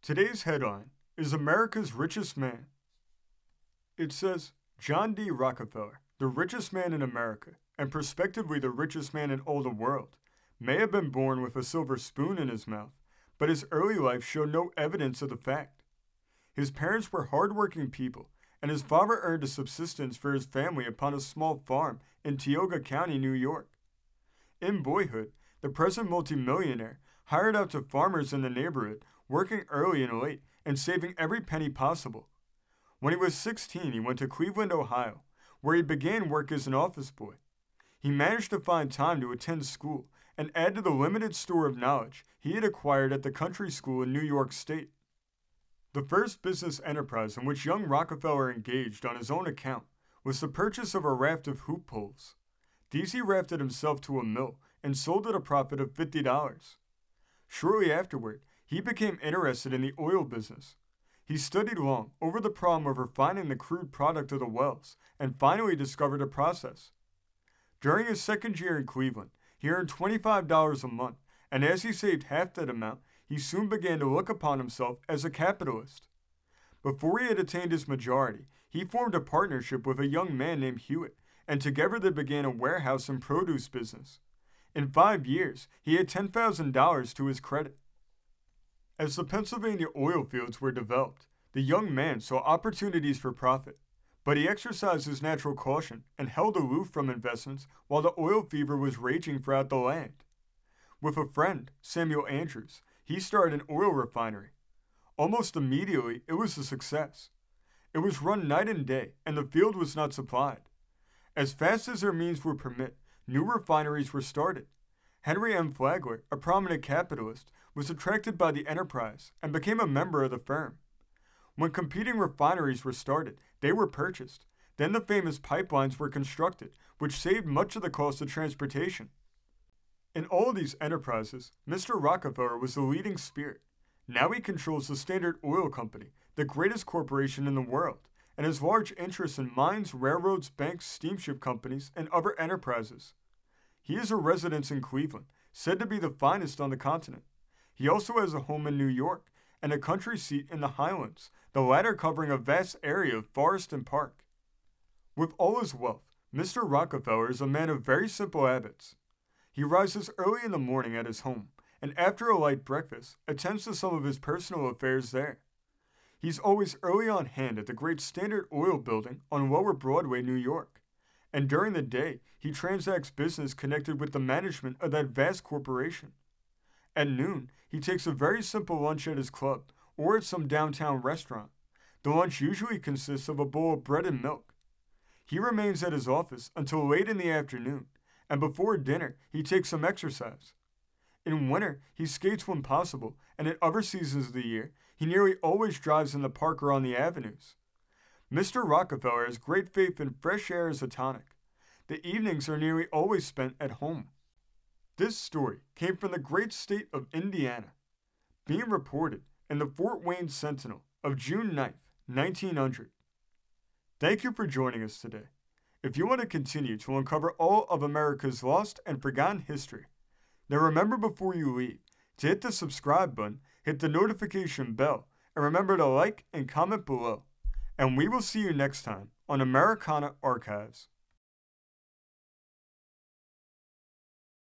Today's headline is America's Richest Man. It says, John D. Rockefeller, the richest man in America, and prospectively the richest man in all the world, may have been born with a silver spoon in his mouth, but his early life showed no evidence of the fact. His parents were hardworking people, and his father earned a subsistence for his family upon a small farm in Tioga County, New York. In boyhood, the present multimillionaire hired out to farmers in the neighborhood, working early and late and saving every penny possible. When he was 16, he went to Cleveland, Ohio, where he began work as an office boy. He managed to find time to attend school and add to the limited store of knowledge he had acquired at the country school in New York State. The first business enterprise in which young Rockefeller engaged on his own account was the purchase of a raft of hoop poles. These he rafted himself to a mill and sold at a profit of $50. Shortly afterward, he became interested in the oil business. He studied long over the problem of refining the crude product of the wells and finally discovered a process. During his second year in Cleveland, he earned $25 a month, and as he saved half that amount, he soon began to look upon himself as a capitalist. Before he had attained his majority, he formed a partnership with a young man named Hewitt, and together they began a warehouse and produce business. In 5 years, he had $10,000 to his credit. As the Pennsylvania oil fields were developed, the young man saw opportunities for profit, but he exercised his natural caution and held aloof from investments while the oil fever was raging throughout the land. With a friend, Samuel Andrews, he started an oil refinery. Almost immediately, it was a success. It was run night and day, and the field was not supplied. As fast as their means would permit, new refineries were started. Henry M. Flagler, a prominent capitalist, was attracted by the enterprise and became a member of the firm. When competing refineries were started, they were purchased. Then the famous pipelines were constructed, which saved much of the cost of transportation. In all of these enterprises, Mr. Rockefeller was the leading spirit. Now he controls the Standard Oil Company, the greatest corporation in the world, and has large interests in mines, railroads, banks, steamship companies, and other enterprises. He is a residence in Cleveland, said to be the finest on the continent. He also has a home in New York and a country seat in the Highlands, the latter covering a vast area of forest and park. With all his wealth, Mr. Rockefeller is a man of very simple habits. He rises early in the morning at his home, and after a light breakfast, attends to some of his personal affairs there. He's always early on hand at the great Standard Oil building on Lower Broadway, New York, and during the day, he transacts business connected with the management of that vast corporation. At noon, he takes a very simple lunch at his club or at some downtown restaurant. The lunch usually consists of a bowl of bread and milk. He remains at his office until late in the afternoon, and before dinner, he takes some exercise. In winter, he skates when possible, and in other seasons of the year, he nearly always drives in the park or on the avenues. Mr. Rockefeller has great faith in fresh air as a tonic. The evenings are nearly always spent at home. This story came from the great state of Indiana, being reported in the Fort Wayne Sentinel of June 9th, 1900. Thank you for joining us today. If you want to continue to uncover all of America's lost and forgotten history, then remember before you leave to hit the subscribe button, hit the notification bell, and remember to like and comment below. And we will see you next time on Americana Archives.